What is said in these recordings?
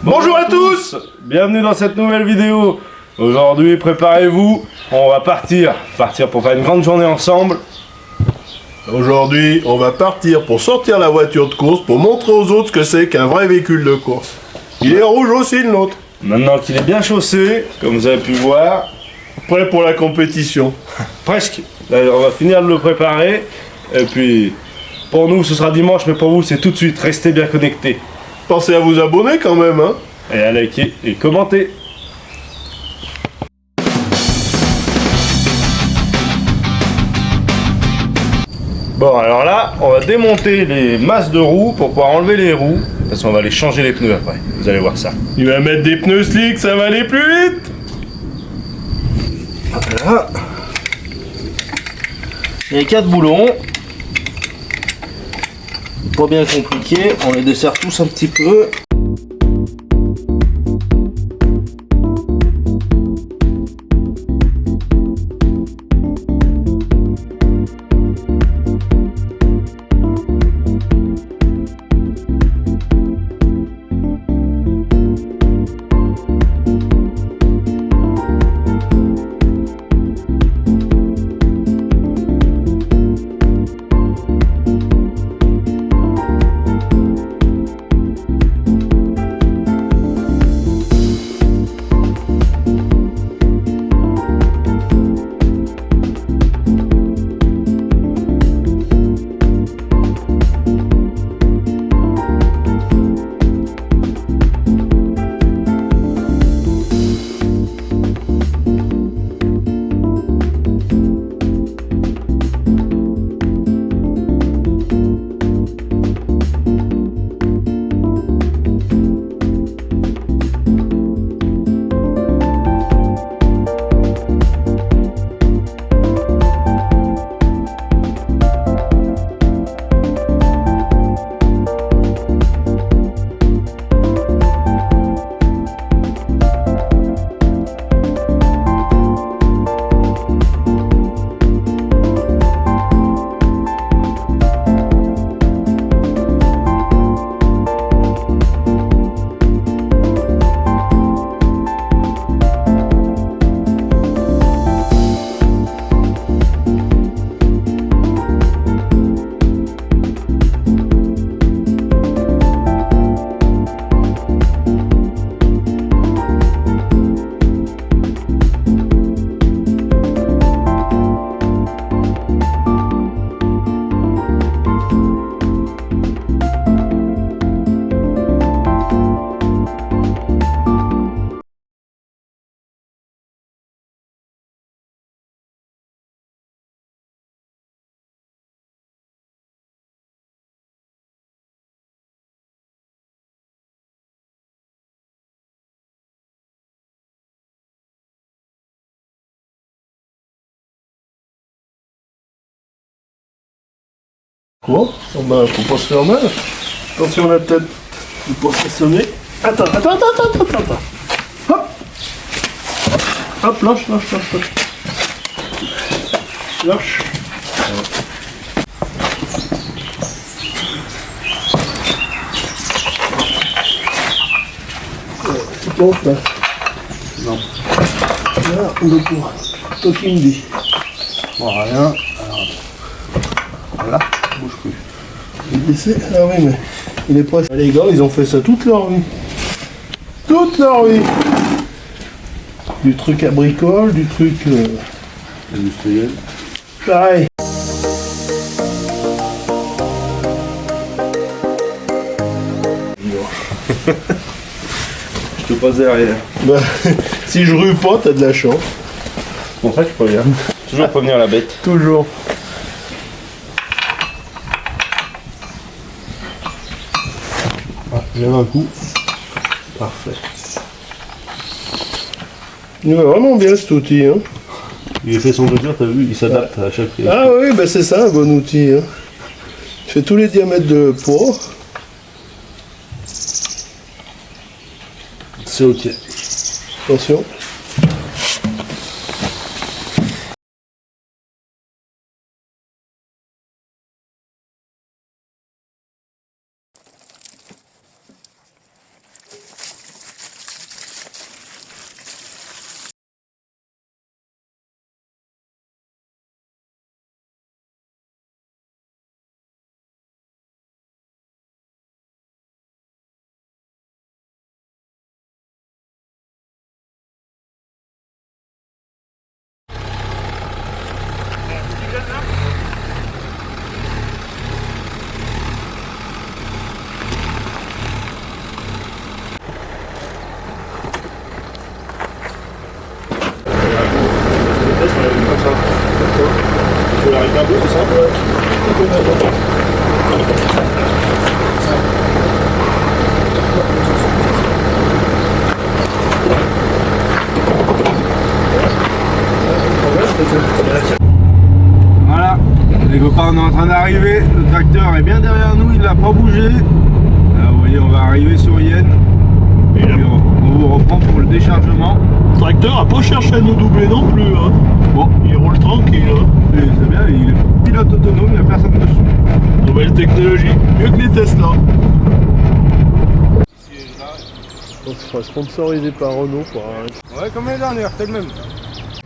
Bonjour à tous. Bienvenue dans cette nouvelle vidéo. Aujourd'hui, préparez-vous, on va partir pour faire une grande journée ensemble. Aujourd'hui, on va partir pour sortir la voiture de course pour montrer aux autres ce que c'est qu'un vrai véhicule de course. Il est rouge aussi le nôtre. Maintenant qu'il est bien chaussé, comme vous avez pu voir, Prêt pour la compétition. presque. Là, on va finir de le préparer. Et puis, pour nous, ce sera dimanche, mais pour vous, c'est tout de suite. Restez bien connectés. Pensez à vous abonner quand même, hein. Et à liker et commenter. Bon, alors là, on va démonter les masses de roues pour pouvoir enlever les roues. Parce qu'on va aller changer les pneus après. Vous allez voir ça. Il va mettre des pneus slick, ça va aller plus vite. Voilà. Il y a 4 boulons. Pas bien compliqué, on les desserre tous un petit peu. Quoi? Oh bah, faut pas se faire mal. Attention à la tête. Faut pas s'assommer. Attends. Hop. Hop, lâche. Lâche. Tu comptes là? Non. Là, on va pouvoir. Toi qui me dis. Bon, rien. Voilà, bouge plus. Il essaie. Ah oui, mais il est presque. Les gars, ils ont fait ça toute leur vie. Toute leur vie. Du truc à bricole, du truc Industriel. pareil. Je te pose derrière. Bah, si je rue pas, t'as de la chance. C'est pour ça que je préviens. Toujours prévenir la bête. Toujours. J'aime un coup. Parfait. Il va vraiment bien cet outil. Hein. Il fait son mesure, t'as vu, il s'adapte à chaque. Ah oui, bah c'est ça un bon outil. Hein. Il fait tous les diamètres de poids. C'est ok. Attention. on est en train d'arriver. Le tracteur est bien derrière nous, il n'a pas bougé. Là, vous voyez, on va arriver sur Yen. Et puis on vous reprend pour le déchargement. Le tracteur a pas cherché à nous doubler non plus. Hein. Bon, il roule tranquille. Hein. C'est bien, il est pilote autonome, il n'y a personne dessus. Nouvelle technologie, mieux que les Tesla. On se fera sponsoriser par Renault pour un... Ouais, comme l'année dernière, c'est le même.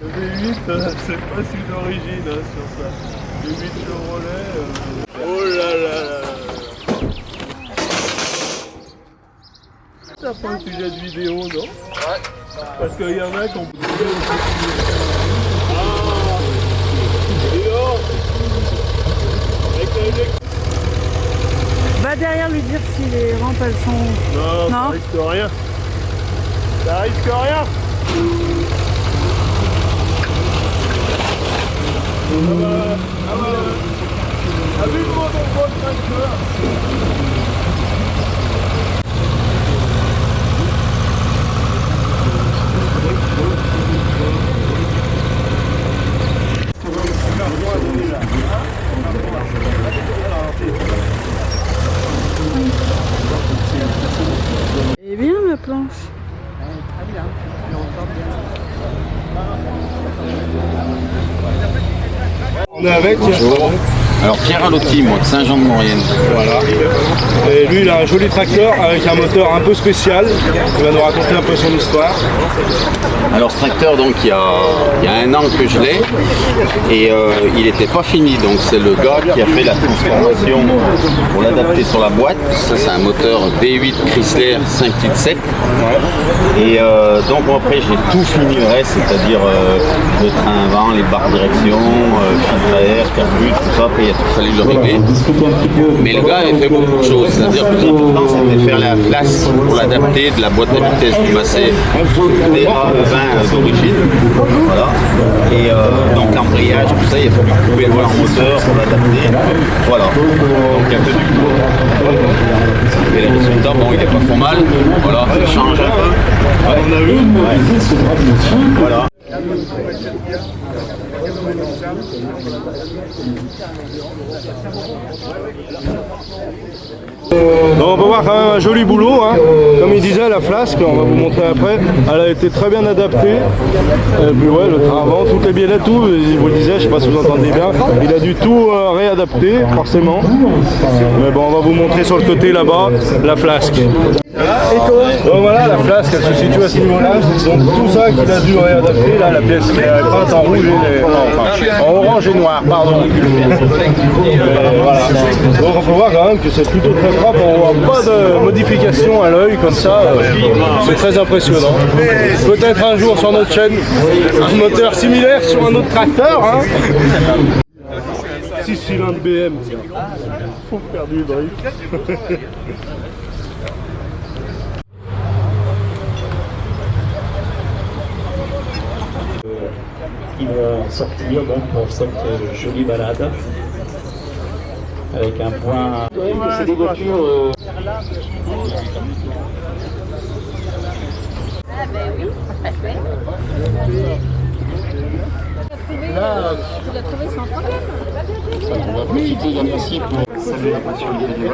Le V8, c'est pas si d'origine hein, sur ça. Le V8 Chevrolet. Oh là là là là. Ça prend un sujet de vidéo, non? Ouais. Parce qu'il y en a qui ont... Va derrière lui dire si les rampes elles sont... Non, ça risque rien. Ça risque rien. Abuse-moi ton bon tracteur. Et bien ma planche. On est avec. Bonjour. Alors Pierre Alotti, moi de Saint-Jean-de-Maurienne. Voilà. Et lui, il a un joli tracteur avec un moteur un peu spécial. Il va nous raconter un peu son histoire. Alors ce tracteur, donc il y a un an que je l'ai et il n'était pas fini. Donc c'est le gars qui a fait la transformation pour l'adapter sur la boîte. Ça c'est un moteur V8 Chrysler 5 litres 7. Et donc après j'ai tout fini le reste, c'est-à-dire le train avant, les barres de direction, filtre à air, carbure, tout ça. Après il a fallu le régler. Mais le gars avait fait beaucoup de choses. C'est-à-dire que le plus important c'était faire la flasque pour l'adapter de la boîte à vitesse du Massey DA20 d'origine. Voilà. Et donc l'embrayage, tout ça, il a fallu couper le volant moteur pour l'adapter. Voilà. Donc il y a que du coup. Et les résultats, bon, il n'est pas trop mal. Voilà, ça change un peu. Ouais. On a vu. Ouais. Voilà. Donc on peut voir quand même un joli boulot, hein. Comme il disait, la flasque, on va vous montrer après, elle a été très bien adaptée. Et puis ouais, le train avant, toutes les biellettes, tout, je vous le disais, je sais pas si vous entendez bien, il a dû tout réadapter, forcément. Mais bon, on va vous montrer sur le côté là-bas, la flasque. Donc voilà, la flasque, elle se situe à ce niveau-là. Donc tout ça qu'il a dû réadapter, là, la pièce qui est peinte en rouge et en orange et noir, pardon. Voilà. Donc on peut voir quand même que c'est plutôt très propre, on voit pas de modification à l'œil comme ça, c'est très impressionnant. Peut-être un jour sur notre chaîne, un moteur similaire sur un autre tracteur. Hein. 6 cylindres BM, faut faire du drift. Qui vont sortir donc pour cette jolie balade avec un point. C'est des voitures. Ah ben oui, parfait. Tu l'as trouvé sans problème. On va profiter également aussi pour saluer la voiture individuelle.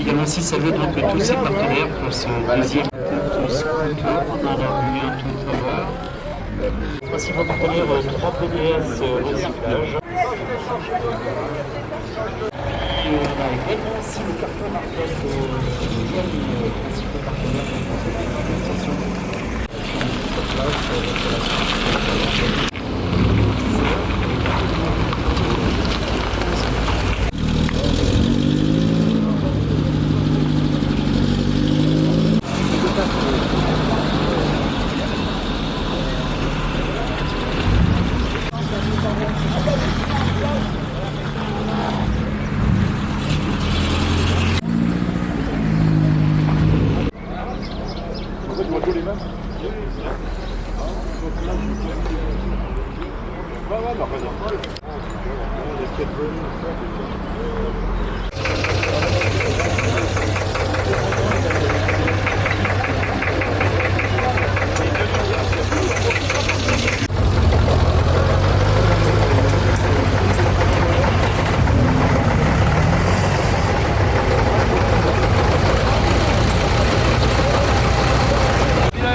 Également aussi saluer donc tous ses partenaires pour ce deuxième on aura eu un tout faveur. Voici vont contenir 3 PDS recyclage. Et on a également aussi le carton marquette principaux partenaires pour cette manifestation.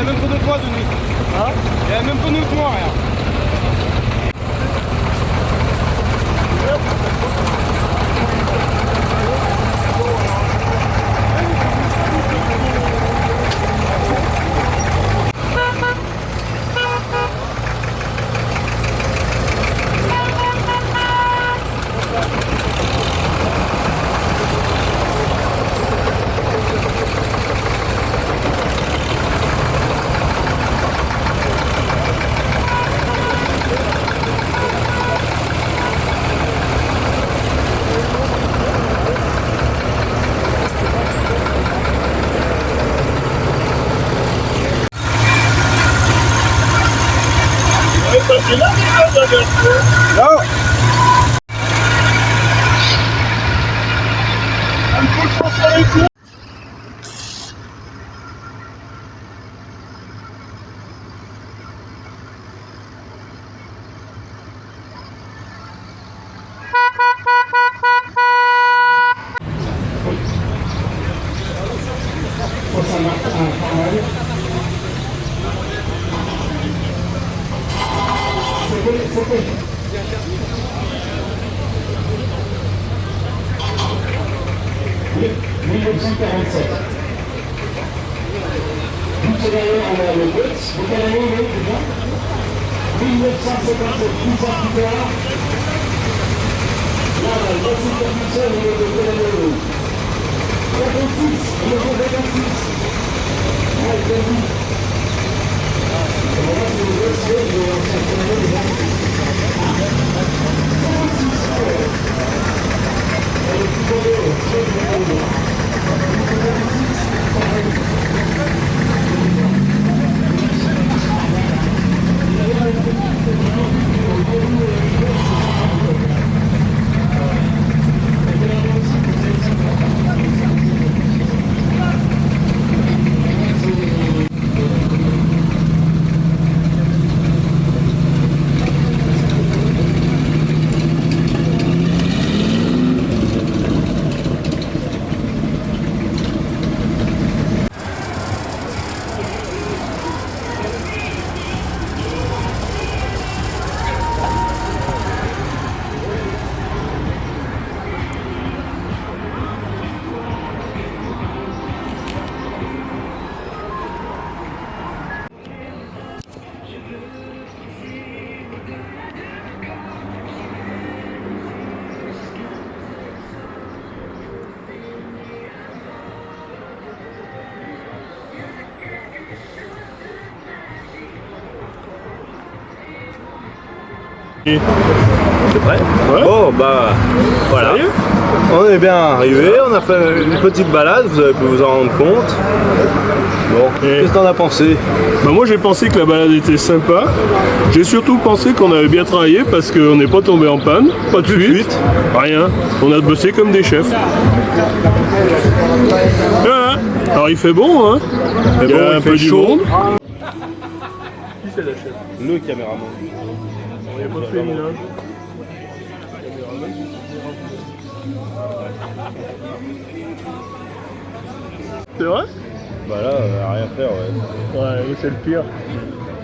même pneu que moi, Denis. Hein? Il a le même pneu que moi, regarde. Non. C'est prêt? Ouais. Bon bah voilà. Sérieux? On est bien arrivé, on a fait une petite balade, vous avez pu vous en rendre compte. Bon, Et- qu'est-ce que t'en as pensé? Bah moi j'ai pensé que la balade était sympa. J'ai surtout pensé qu'on avait bien travaillé parce qu'on n'est pas tombé en panne, pas de fuite, rien. On a bossé comme des chefs. Voilà. Alors il fait bon, hein. Il y a un peu du monde. Qui c'est la chef? Le caméraman. Il n'y a pas de féminin. C'est vrai? Bah là, à rien faire, ouais. Ouais, mais c'est le pire.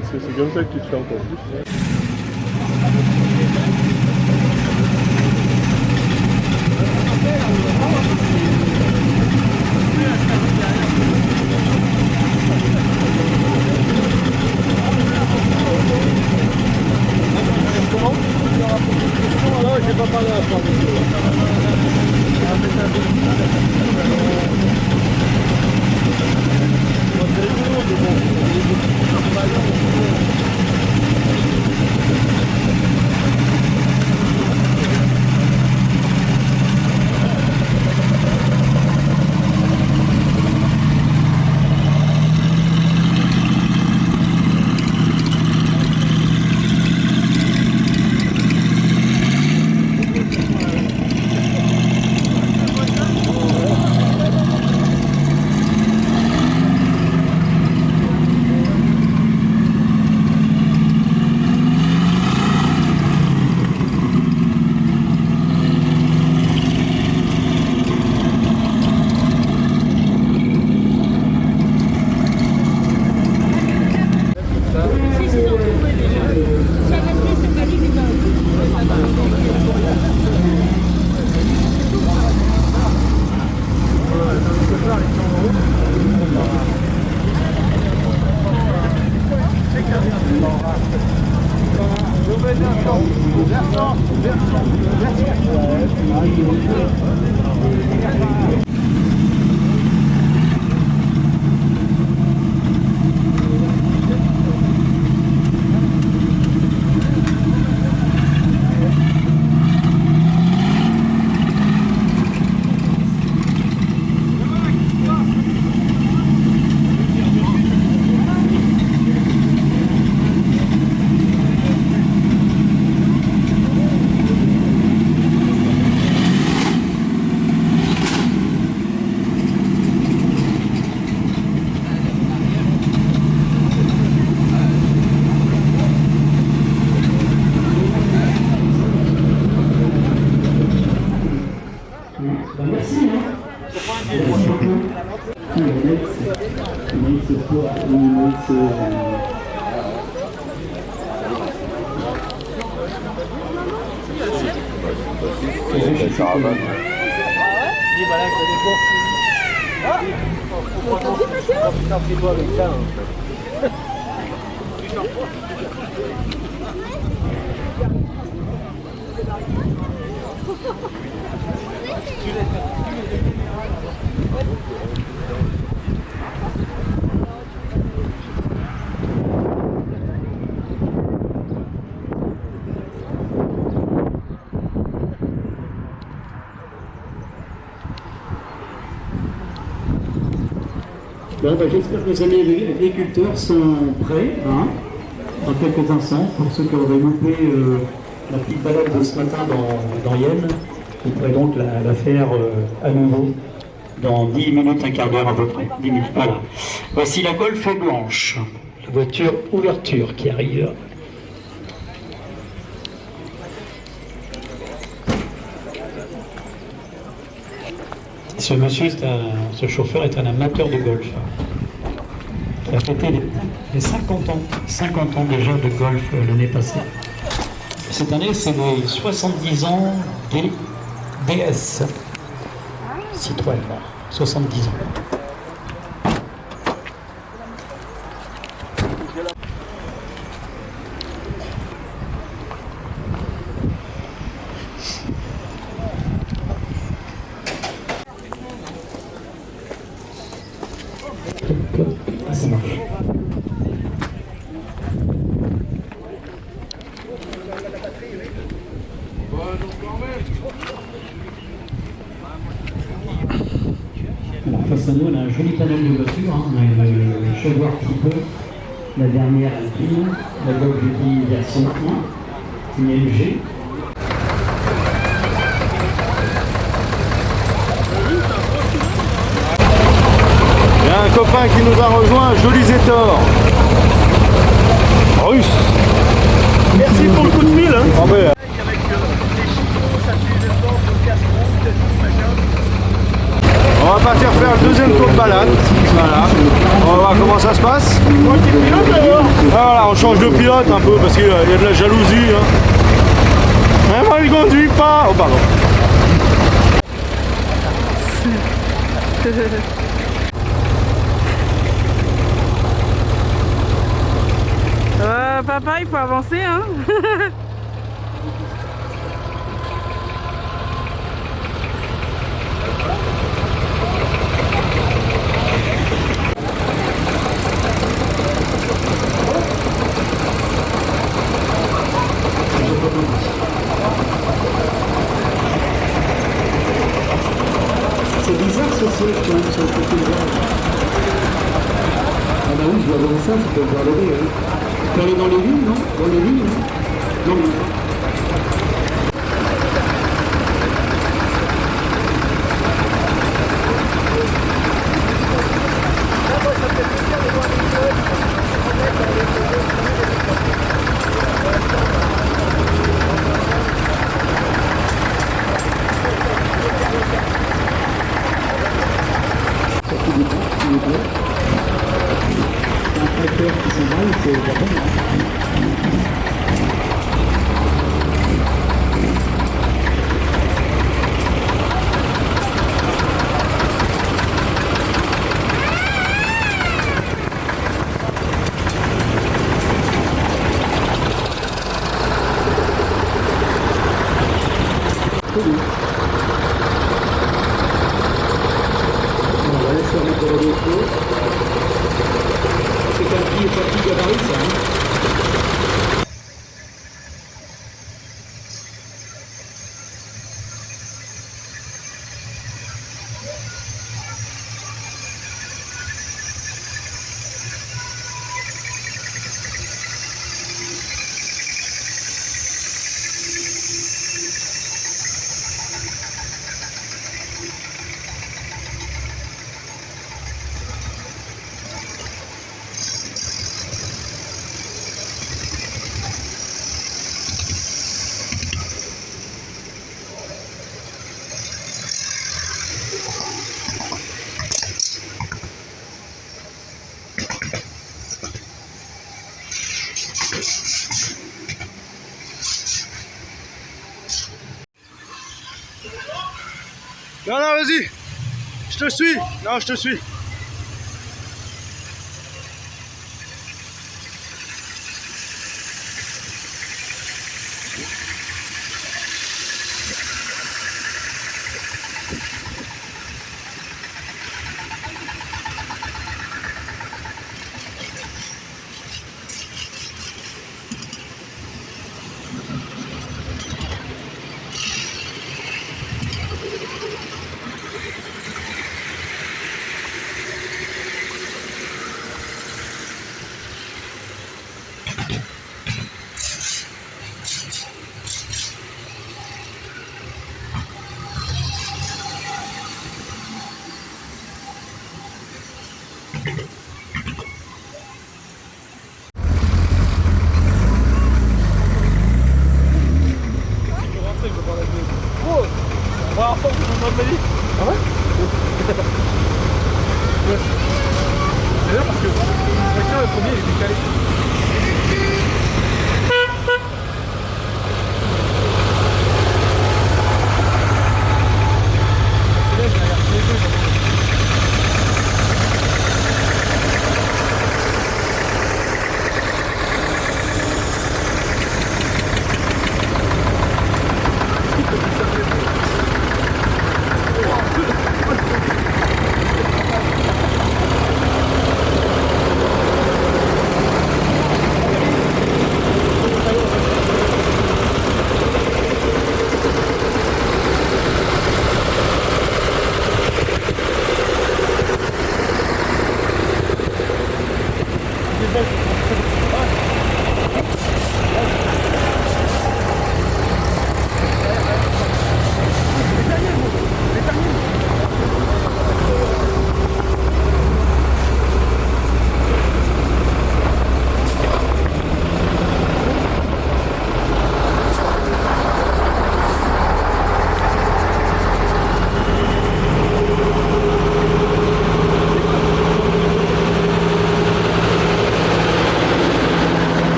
Parce que c'est comme ça que tu te fais encore plus. Bon, j'espère que les amis agriculteurs sont prêts, hein, dans quelques instants. Pour ceux qui auraient loupé la petite balade de ce matin dans Yenne, vous pourrez donc la faire à nouveau dans 10 minutes, un quart d'heure à peu près. 10 minutes, voilà. Voici la Golf blanche, la voiture ouverture qui arrive. Ce monsieur, ce chauffeur est un amateur de golf. Il a fêté les 50 ans déjà de golf l'année passée. Cette année, c'est les 70 ans des DS. Citroën, 70 ans. Ça marche. Alors face à nous, on a un joli panel de voitures, hein. On a le Jaguar Type, la dernière Alpine, la Golf GTI version 1, une LG. Il y a un copain qui nous a rejoint, joli Zétor. Russe. Merci pour le coup de fil. Hein. Ah ben, on va partir faire le deuxième tour de balade. Voilà. On va voir comment ça se passe. Voilà, on change de pilote un peu parce qu'il y a de la jalousie. Hein. Mais moi il conduit pas. Oh pardon. Papa, il faut avancer, hein. C'est bizarre ce siège quand même sur le côté droit. Ah bah oui, je dois voir ça, tu peux le voir lever. Hein. Tu peux aller dans les lignes, non? Dans les lignes, non? Non, non. Un tracteur qui s'en va, c'est la bonne. On va laisser remettre de l'eau chaude. C'est un petit gabarit ça. Hein. Non, non, vas-y. Je te suis. Non, je te suis.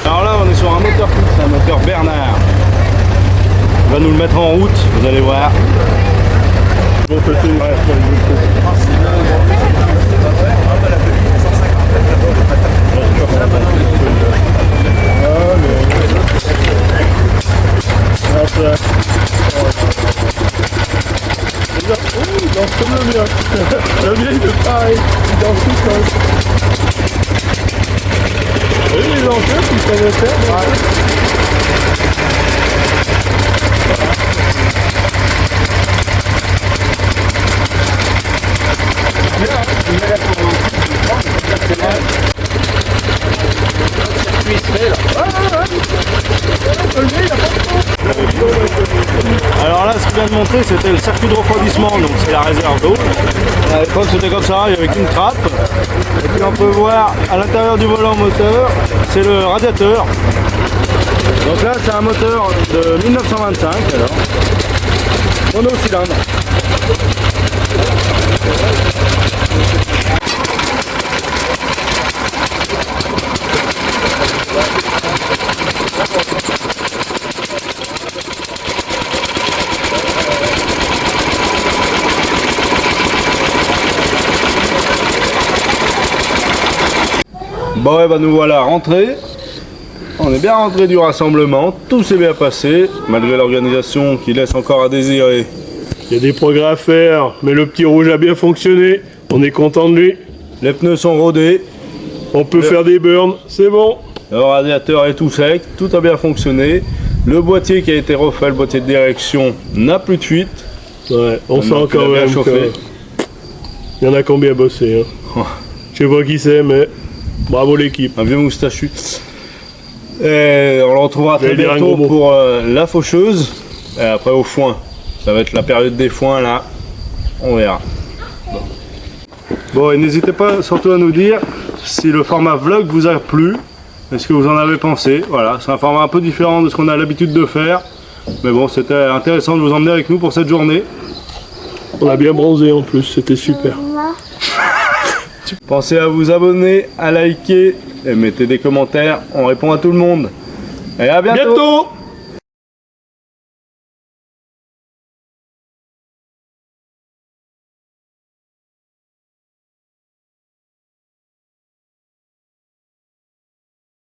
Alors là, on est sur un moteur fixe, un moteur Bernard. Il va nous le mettre en route, vous allez voir. Bon côté, ouais, il danse comme le mien. Le mien, il est pareil. Il danse tout seul. Oui, les enquêtes, ils savaient faire. Alors là, ce qu'il vient de montrer, c'était le circuit de refroidissement, donc c'est la réserve d'eau. À l'époque, c'était comme ça, il n'y avait qu'une trappe. Et puis on peut voir à l'intérieur du volant moteur, c'est le radiateur. Donc là, c'est un moteur de 1925, alors. Monocylindre. Bon ouais, bah nous voilà rentrés. On est bien rentré du rassemblement, tout s'est bien passé, malgré l'organisation qui laisse encore à désirer. Il y a des progrès à faire, mais le petit rouge a bien fonctionné. On est content de lui. Les pneus sont rodés. On peut faire des burns, c'est bon. Le radiateur est tout sec, tout a bien fonctionné. Le boîtier qui a été refait, le boîtier de direction, n'a plus de fuite. Ouais, on Non, sent tu l'as quand bien même chauffé. qu'il y en a qui ont bien bossé. Hein. Je sais pas qui c'est, mais bravo l'équipe. Un vieux moustachu. Et on le retrouvera très J'allais dire un bientôt gros mot. pour la faucheuse. Et après au foin. Ça va être la période des foins là. On verra. Bon, et n'hésitez pas surtout à nous dire si le format vlog vous a plu. Est-ce que vous en avez pensé? Voilà, c'est un format un peu différent de ce qu'on a l'habitude de faire. Mais bon, c'était intéressant de vous emmener avec nous pour cette journée. On a bien bronzé en plus, c'était super. Pensez à vous abonner, à liker et mettez des commentaires. On répond à tout le monde. Et à bientôt. Bientôt.